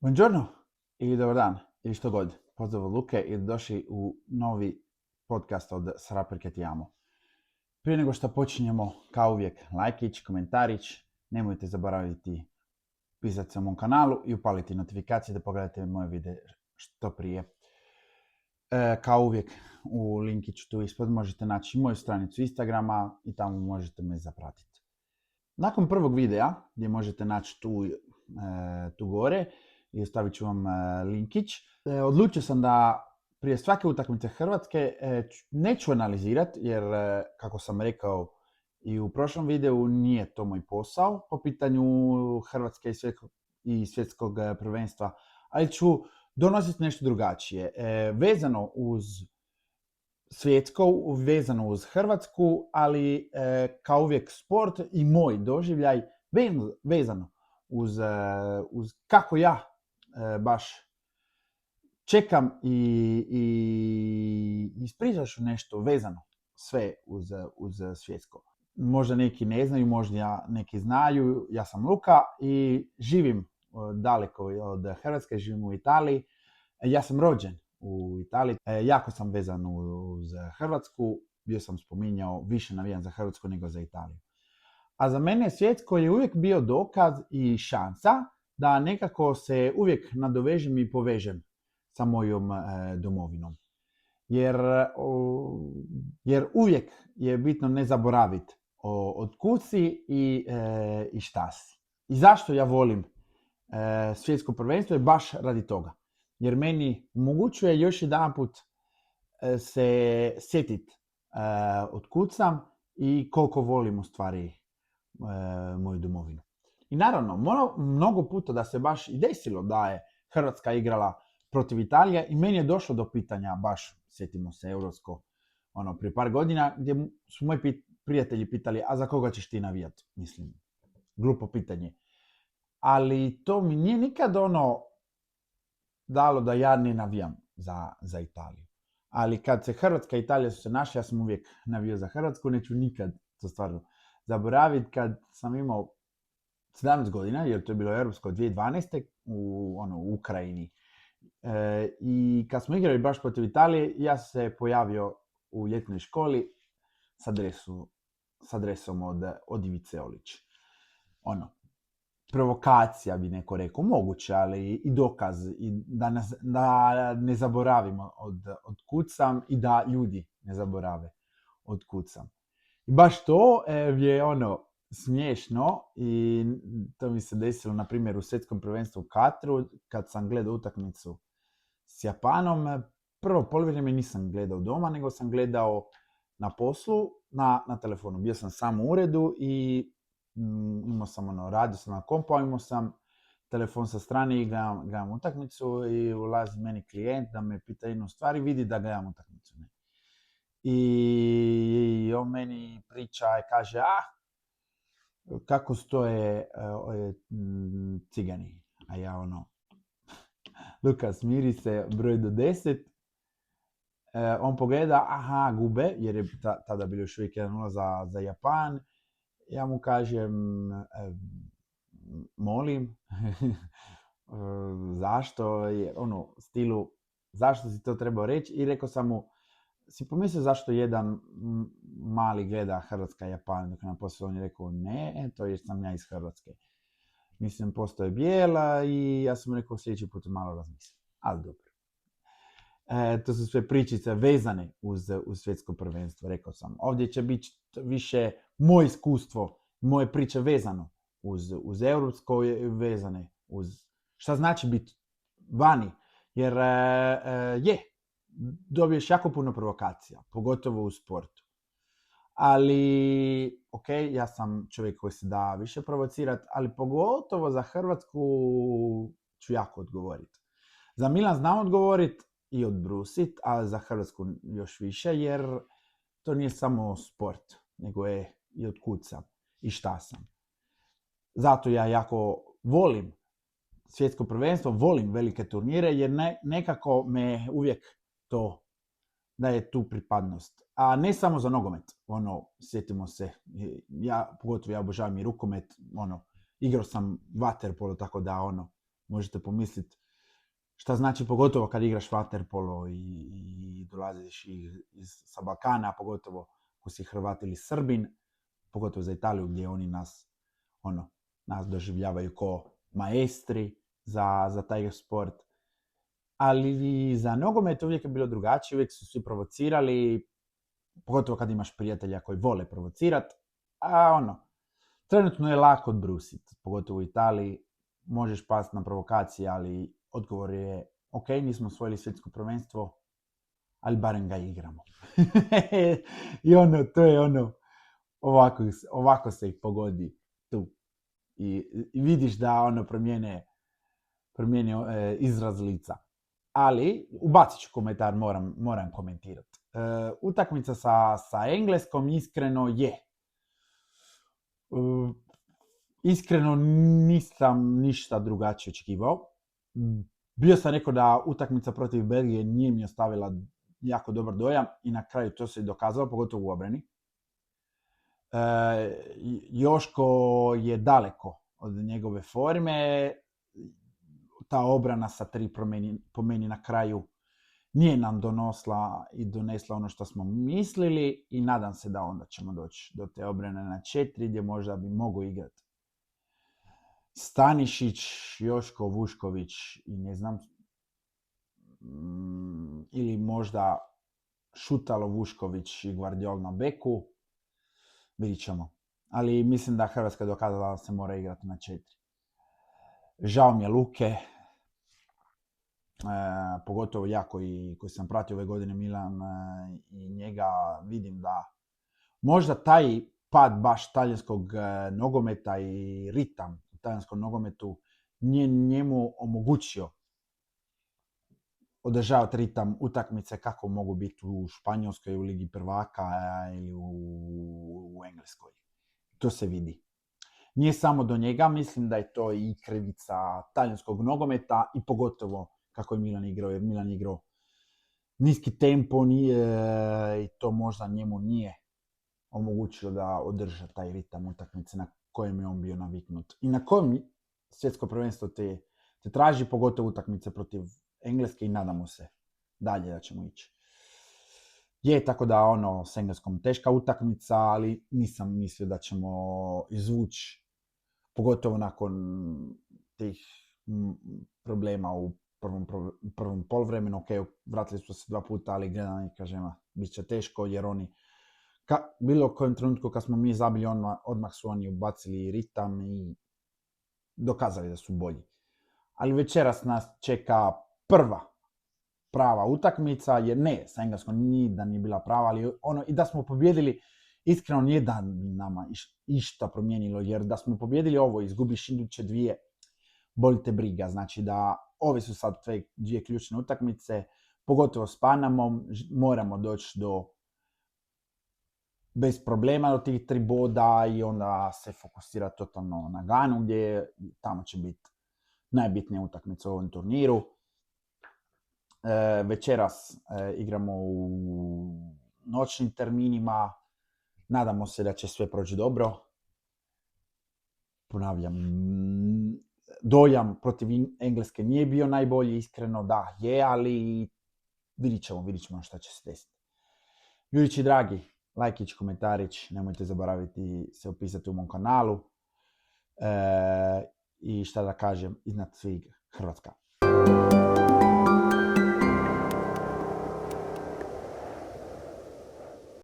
Buongiorno i dobar dan ili što god. Pozdrav od Luke i došli u novi podcast od Sraper Che Ti Amo. Prije nego što počinjemo, kao uvijek, lajkić, komentarić, nemojte zaboraviti pisati se u mom kanalu i upaliti notifikacije da pogledate moje videe što prije. Kao uvijek, u linkiću tu ispod možete naći moju stranicu Instagrama i tamo možete me zapratiti. Nakon prvog videa, gdje možete naći tu gore, i ostavit ću vam linkić, odlučio sam da prije svake utakmice Hrvatske neću analizirati, jer kako sam rekao i u prošlom videu, nije to moj posao po pitanju Hrvatske i svjetskog prvenstva, ali ću donositi nešto drugačije. Vezano uz svjetsko, vezano uz Hrvatsku, ali kao uvijek sport i moj doživljaj vezano uz kako ja baš čekam i ispričat ću nešto vezano sve uz svjetsko. Možda neki ne znaju, možda neki znaju, ja sam Luka i živim daleko od Hrvatske, živim u Italiji. Ja sam rođen u Italiji, jako sam vezan uz Hrvatsku, bio sam spominjao, više navijam za Hrvatsku nego za Italiju. A za mene svjetsko je uvijek bio dokaz i šansa da nekako se uvijek nadovežem i povežem sa mojom domovinom. Jer uvijek je bitno ne zaboraviti od kud si i šta si. I zašto ja volim svjetsko prvenstvo je baš radi toga. Jer meni omogućuje još jedanput se sjetiti od kud sam i koliko volim u stvari moju domovinu. I naravno, mnogo puta da se baš i desilo da je Hrvatska igrala protiv Italije i meni je došlo do pitanja, baš sjetimo se europsko, prije par godina, gdje su moji prijatelji pitali, a za koga ćeš ti navijati? Mislim, glupo pitanje. Ali to mi nije nikad dalo da ja ne navijam za Italiju. Ali kad se Hrvatska i Italija su se našli, ja sam uvijek navio za Hrvatsku, neću nikad to stvarno zaboraviti. Kad sam imao 17 godina, jer to je bilo europsko 2012. U Ukrajini. I kad smo igrali baš protiv Italije, ja sam se pojavio u ljetnoj školi s adresom od Ivice Olić. Provokacija bi neko rekao, moguće, ali i dokaz, i da ne zaboravimo od kud sam i da ljudi ne zaborave od kud sam. I baš to je smiješno i to mi se desilo, na primjer, u svjetskom prvenstvu u Katru, kad sam gledao utakmicu s Japanom. Prvo polovrijeme nisam gledao doma, nego sam gledao na poslu, na telefonu. Bio sam sam u uredu i imao sam radio sam na kompu, a imao sam telefon sa strane i gledam utakmicu i ulazi meni klijent da me pita jednu stvar i vidi da gledam utakmicu. I on meni priča i kaže, kako stoje Cigani. A ja Luka, smiri se, broj do 10. On pogleda, gube, jer je tada bilo još uvijek 1-0 za Japan. Ja mu kažem, molim, zašto, jer stilu, zašto si to trebao reći? I rekao sam mu, si pomislio zašto jedan mali gleda Hrvatska i Japan, dok nam poslije on je rekao, ne, to jer sam ja iz Hrvatske. Mislim, postoje bijela i ja sam rekao sljedeći put malo razmislim. Ali dobro. To su sve pričice vezane uz svjetsko prvenstvo, rekao sam. Ovdje će biti više moje iskustvo, moje priče vezano uz europsko, vezane uz šta znači biti vani. Jer dobiješ jako puno provokacija, pogotovo u sportu. Ali, ja sam čovjek koji se da više provocirati, ali pogotovo za Hrvatsku ću jako odgovoriti. Za Milan znam odgovoriti i odbrusit, a za Hrvatsku još više, jer to nije samo sport, nego je i od kud sam i šta sam. Zato ja jako volim svjetsko prvenstvo, volim velike turnire, jer nekako me uvijek to da je tu pripadnost. A ne samo za nogomet. Sjetimo se, pogotovo ja obožavam i rukomet, igrao sam vaterpolo, tako da možete pomisliti šta znači, pogotovo kad igraš vaterpolo i dolaziš sa Balkana, pogotovo ako si Hrvat ili Srbin, pogotovo za Italiju gdje oni nas doživljavaju ko maestri za taj sport. Ali za nogomet uvijek je bilo drugačije, uvijek su svi provocirali, pogotovo kad imaš prijatelja koji vole provocirati. A trenutno je lako odbrusiti, pogotovo u Italiji. Možeš pasti na provokacije, ali odgovor je ok, nismo osvojili svjetsko prvenstvo, ali barem ga igramo. I to je ovako se ih pogodi tu. I vidiš da promijene izraz lica. Ali, ubacit ću komentar, moram komentirati. Utakmica sa Engleskom iskreno je. Iskreno nisam ništa drugačije očekivao. Bio sam rekao da utakmica protiv Belgije nije mi ostavila jako dobar dojam i na kraju to se i dokazalo, pogotovo u obrani. Joško je daleko od njegove forme. Ta obrana sa 3 po meni na kraju nije nam donesla ono što smo mislili i nadam se da onda ćemo doći do te obrane na 4 gdje možda bi mogao igrati Stanišić, Joško, Vušković i ne znam, ili možda Šutalo, Vušković i Gvardiol na beku. Vidit ćemo. Ali mislim da Hrvatska dokazala da se mora igrati na 4. Žao mi je Luke, pogotovo ja koji sam pratio ove godine Milan i njega, vidim da možda taj pad baš talijanskog nogometa i ritam u talijanskom nogometu nije njemu omogućio održavati ritam utakmice kako mogu biti u Španjolskoj, u Ligi prvaka ili u Engleskoj. To se vidi. Nije samo do njega, mislim da je to i krivica talijanskog nogometa i pogotovo kako je Milan igrao, jer Milan igrao niski tempo i to možda njemu nije omogućilo da održa taj ritam utakmice na kojem je on bio naviknut. I na kojem svjetsko prvenstvo te traži, pogotovo utakmice protiv Engleske i nadamo se dalje da ćemo ići. Je tako da s Engleskom teška utakmica, ali nisam mislio da ćemo izvući, pogotovo nakon tih problema u prvom poluvremenu. Ok, vratili su se 2 puta, ali gledam i kažem, bit će teško jer oni bilo kojem trenutku kad smo mi zabili odmah su oni ubacili ritam i dokazali da su bolji. Ali večeras nas čeka prva prava utakmica, jer ne, sa Engleskom nije da nije bila prava, ali i da smo pobjedili, iskreno nije da nama išta promijenilo, jer da smo pobjedili ovo, izgubiš iduće 2, boli te briga. Znači da ove su sad 2 ključne utakmice, pogotovo s Panamom, moramo doći bez problema do tih 3 boda i onda se fokusira totalno na Ganu, gdje tamo će biti najbitnija utakmica u ovom turniru. Večeras igramo u noćnim terminima. Nadamo se da će sve proći dobro. Ponavljam, dojam protiv Engleske nije bio najbolji, iskreno da je, ali vidit ćemo šta će se desiti. Ljudići dragi, lajkić, komentarić, nemojte zaboraviti se upisati u mom kanalu. I šta da kažem, iznad svih Hrvatska.